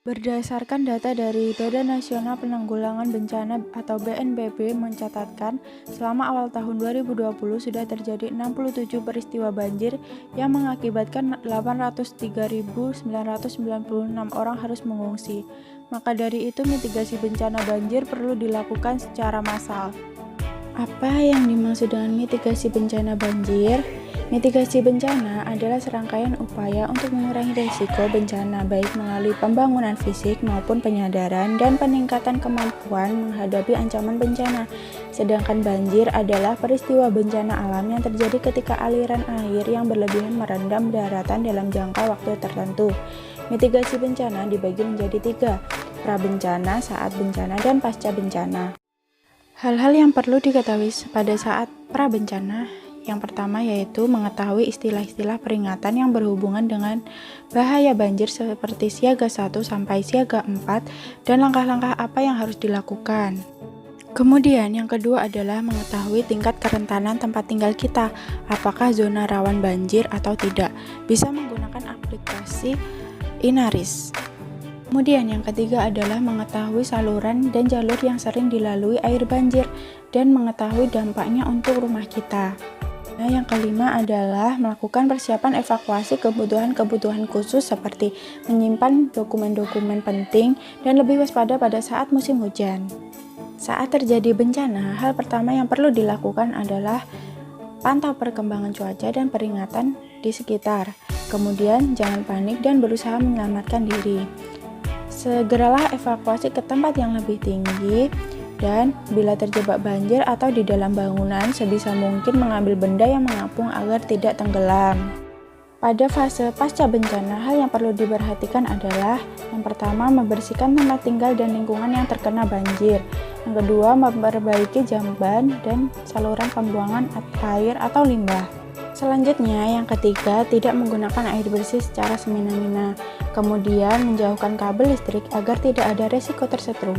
Berdasarkan data dari Badan Nasional Penanggulangan Bencana atau BNPB mencatatkan, selama awal tahun 2020 sudah terjadi 67 peristiwa banjir yang mengakibatkan 803.996 orang harus mengungsi. Maka dari itu mitigasi bencana banjir perlu dilakukan secara massal. Apa yang dimaksud dengan mitigasi bencana banjir? Mitigasi bencana adalah serangkaian upaya untuk mengurangi risiko bencana baik melalui pembangunan fisik maupun penyadaran dan peningkatan kemampuan menghadapi ancaman bencana. Sedangkan banjir adalah peristiwa bencana alam yang terjadi ketika aliran air yang berlebihan merendam daratan dalam jangka waktu tertentu. Mitigasi bencana dibagi menjadi 3, prabencana, saat bencana, dan pasca bencana. Hal-hal yang perlu diketahui pada saat prabencana yang pertama yaitu mengetahui istilah-istilah peringatan yang berhubungan dengan bahaya banjir seperti siaga 1 sampai siaga 4 dan langkah-langkah apa yang harus dilakukan. Kemudian yang kedua adalah mengetahui tingkat kerentanan tempat tinggal kita, apakah zona rawan banjir atau tidak. Bisa menggunakan aplikasi Inaris. Kemudian yang ketiga adalah mengetahui saluran dan jalur yang sering dilalui air banjir dan mengetahui dampaknya untuk rumah kita. Nah, yang kelima adalah melakukan persiapan evakuasi kebutuhan-kebutuhan khusus seperti menyimpan dokumen-dokumen penting dan lebih waspada pada saat musim hujan. Saat terjadi bencana, hal pertama yang perlu dilakukan adalah pantau perkembangan cuaca dan peringatan di sekitar. Kemudian jangan panik dan berusaha menyelamatkan diri. Segeralah evakuasi ke tempat yang lebih tinggi dan bila terjebak banjir atau di dalam bangunan sebisa mungkin mengambil benda yang mengapung agar tidak tenggelam. Pada fase pasca bencana, hal yang perlu diperhatikan adalah yang pertama membersihkan tempat tinggal dan lingkungan yang terkena banjir. Yang kedua memperbaiki jamban dan saluran pembuangan air atau limbah. Selanjutnya, yang ketiga, tidak menggunakan air bersih secara semena-mena. Kemudian, menjauhkan kabel listrik agar tidak ada resiko tersetrum.